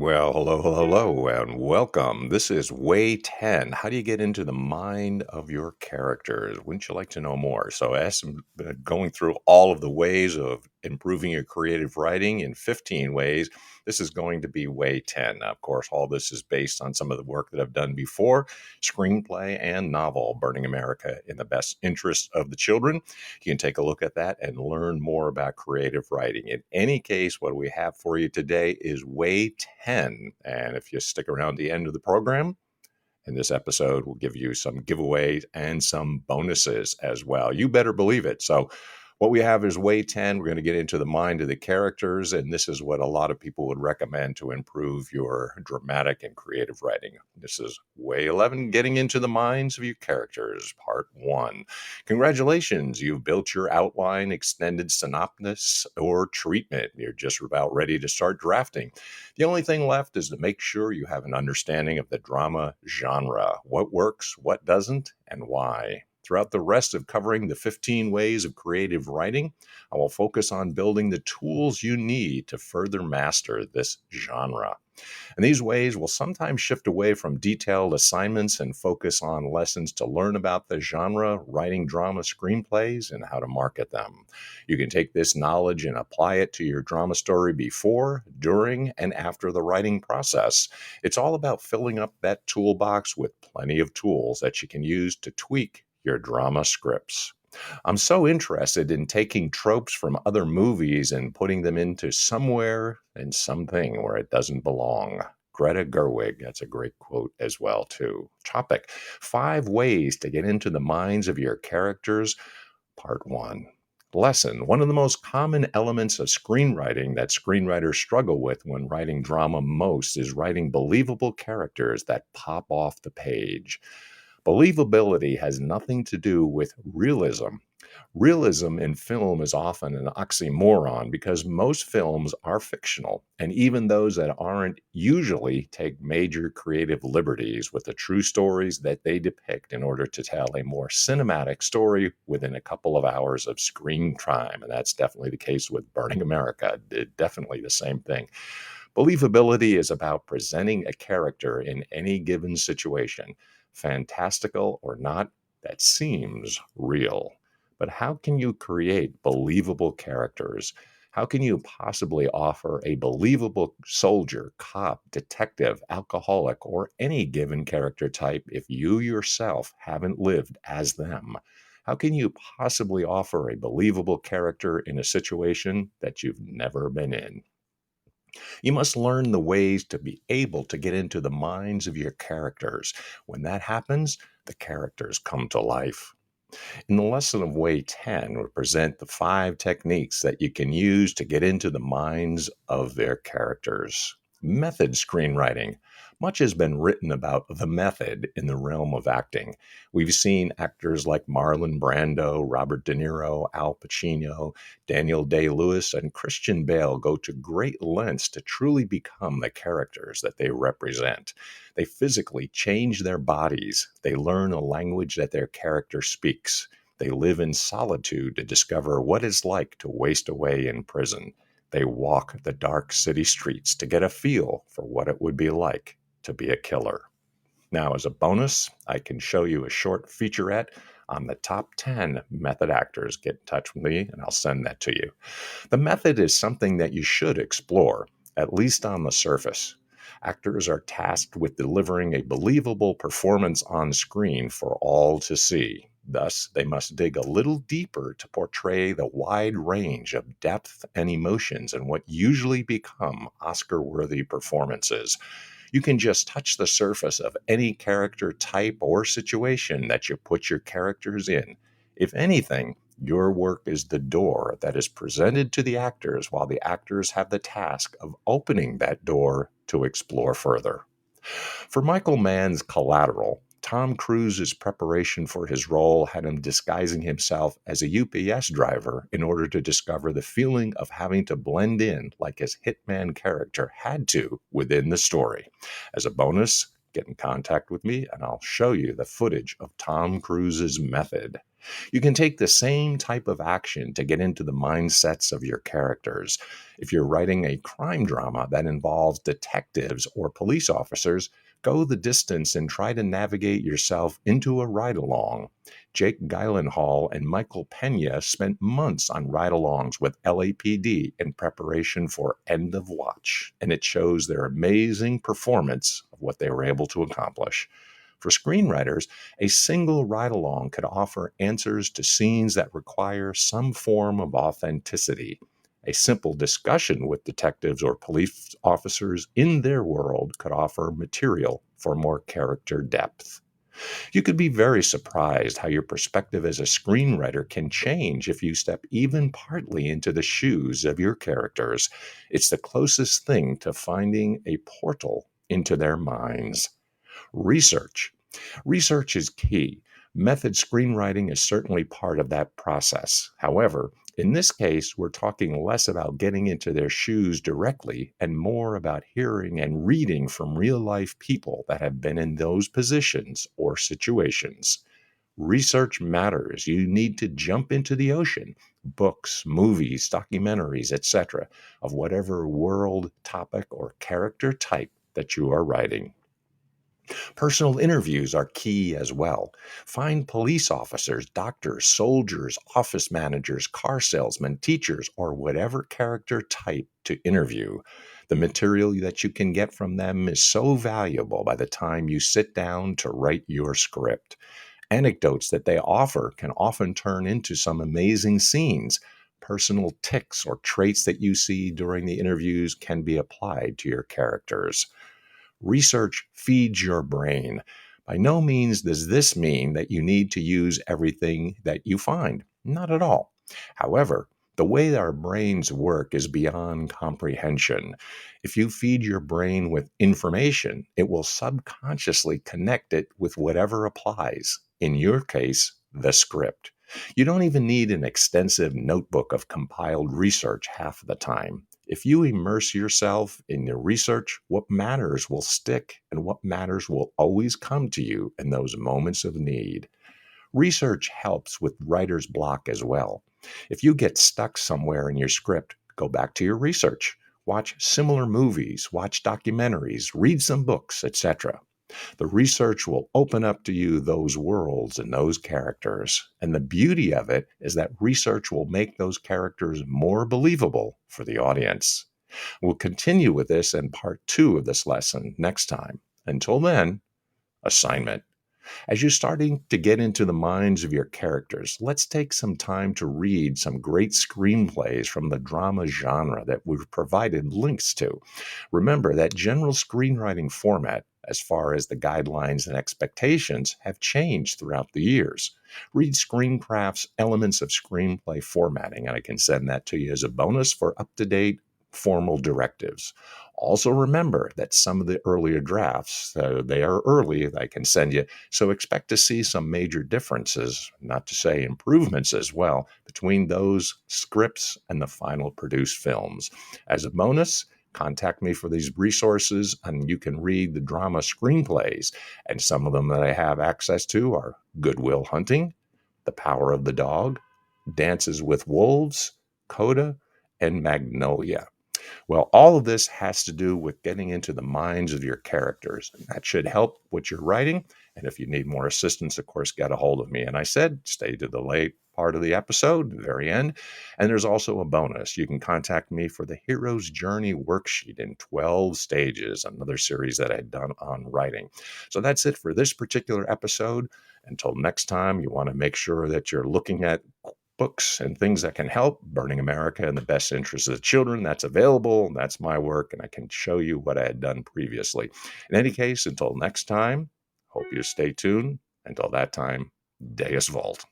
Well, hello, and welcome. This is Way 10. How do you get into the mind of your characters? Wouldn't you like to know more? So, as I'm going through all of the ways of improving your creative writing in 15 ways, this is going to be Way 10. Now, of course, all this is based on some of the work that I've done before, screenplay and novel, Burning America in the Best Interest of the Children. You can take a look at that and learn more about creative writing. In any case, what we have for you today is Way 10. And if you stick around the end of the program, in this episode, we'll give you some giveaways and some bonuses as well. You better believe it. So, what we have is Way 10. We're going to get into the mind of the characters, and this is what a lot of people would recommend to improve your dramatic and creative writing. This is Way 11, Getting into the Minds of Your Characters, Part 1. Congratulations, you've built your outline, extended synopsis, or treatment. You're just about ready to start drafting. The only thing left is to make sure you have an understanding of the drama genre, what works, what doesn't, and why. Throughout the rest of covering the 15 ways of creative writing, I will focus on building the tools you need to further master this genre. And these ways will sometimes shift away from detailed assignments and focus on lessons to learn about the genre, writing drama screenplays, and how to market them. You can take this knowledge and apply it to your drama story before, during, and after the writing process. It's all about filling up that toolbox with plenty of tools that you can use to tweak your drama scripts. I'm so interested in taking tropes from other movies and putting them into somewhere and something where it doesn't belong. Greta Gerwig, that's a great quote as well, too. Topic: 5 ways to get into the minds of your characters, Part 1. Lesson: one of the most common elements of screenwriting that screenwriters struggle with when writing drama most is writing believable characters that pop off the page. Believability has nothing to do with realism. Realism in film is often an oxymoron because most films are fictional, and even those that aren't usually take major creative liberties with the true stories that they depict in order to tell a more cinematic story within a couple of hours of screen time. And that's definitely the case with Burning America. Definitely the same thing. Believability is about presenting a character in any given situation, fantastical or not, that seems real. But how can you create believable characters? How can you possibly offer a believable soldier, cop, detective, alcoholic, or any given character type if you yourself haven't lived as them? How can you possibly offer a believable character in a situation that you've never been in? You must learn the ways to be able to get into the minds of your characters. When that happens, the characters come to life. In the lesson of Way 10, we present the 5 techniques that you can use to get into the minds of their characters. Method screenwriting. Much has been written about the method in the realm of acting. We've seen actors like Marlon Brando, Robert De Niro, Al Pacino, Daniel Day-Lewis, and Christian Bale go to great lengths to truly become the characters that they represent. They physically change their bodies. They learn a language that their character speaks. They live in solitude to discover what it's like to waste away in prison. They walk the dark city streets to get a feel for what it would be like to be a killer. Now, as a bonus, I can show you a short featurette on the top 10 method actors. Get in touch with me and I'll send that to you. The method is something that you should explore, at least on the surface. Actors are tasked with delivering a believable performance on screen for all to see. Thus, they must dig a little deeper to portray the wide range of depth and emotions in what usually become Oscar-worthy performances. You can just touch the surface of any character type or situation that you put your characters in. If anything, your work is the door that is presented to the actors while the actors have the task of opening that door to explore further. For Michael Mann's Collateral, Tom Cruise's preparation for his role had him disguising himself as a UPS driver in order to discover the feeling of having to blend in like his hitman character had to within the story. As a bonus, get in contact with me and I'll show you the footage of Tom Cruise's method. You can take the same type of action to get into the mindsets of your characters. If you're writing a crime drama that involves detectives or police officers, go the distance and try to navigate yourself into a ride along. Jake Gyllenhaal and Michael Pena spent months on ride alongs with LAPD in preparation for End of Watch, and it shows their amazing performance of what they were able to accomplish. For screenwriters, a single ride along could offer answers to scenes that require some form of authenticity. A simple discussion with detectives or police officers in their world could offer material for more character depth. You could be very surprised how your perspective as a screenwriter can change if you step even partly into the shoes of your characters. It's the closest thing to finding a portal into their minds. Research. Research is key. Method screenwriting is certainly part of that process. However, in this case, we're talking less about getting into their shoes directly and more about hearing and reading from real life people that have been in those positions or situations. Research matters. You need to jump into the ocean, books, movies, documentaries, etc., of whatever world, topic, or character type that you are writing. Personal interviews are key as well. Find police officers, doctors, soldiers, office managers, car salesmen, teachers, or whatever character type to interview. The material that you can get from them is so valuable by the time you sit down to write your script. Anecdotes that they offer can often turn into some amazing scenes. Personal tics or traits that you see during the interviews can be applied to your characters. Research feeds your brain. By no means does this mean that you need to use everything that you find. Not at all. However, the way our brains work is beyond comprehension. If you feed your brain with information, it will subconsciously connect it with whatever applies. In your case, the script. You don't even need an extensive notebook of compiled research half the time. If you immerse yourself in the research, what matters will stick and what matters will always come to you in those moments of need. Research helps with writer's block as well. If you get stuck somewhere in your script, go back to your research. Watch similar movies, watch documentaries, read some books, etc. The research will open up to you those worlds and those characters. And the beauty of it is that research will make those characters more believable for the audience. We'll continue with this in part 2 of this lesson next time. Until then, assignment. As you're starting to get into the minds of your characters, let's take some time to read some great screenplays from the drama genre that we've provided links to. Remember that general screenwriting format, as far as the guidelines and expectations, have changed throughout the years. Read Screencraft's Elements of Screenplay Formatting, and I can send that to you as a bonus for up-to-date formal directives. Also remember that some of the earlier drafts, they are early, I can send you, so expect to see some major differences, not to say improvements as well, between those scripts and the final produced films. As a bonus, contact me for these resources and you can read the drama screenplays. And some of them that I have access to are Good Will Hunting, The Power of the Dog, Dances with Wolves, Coda, and Magnolia. Well, all of this has to do with getting into the minds of your characters. And that should help what you're writing. And if you need more assistance, of course, get a hold of me. And I said, stay to the late part of the episode, the very end. And there's also a bonus. You can contact me for the Hero's Journey worksheet in 12 stages, another series that I'd done on writing. So that's it for this particular episode. Until next time, you want to make sure that you're looking at books and things that can help Burning America in the Best Interests of the Children. That's available. That's my work, and I can show you what I had done previously. In any case, until next time, hope you stay tuned. Until that time, Deus Vult.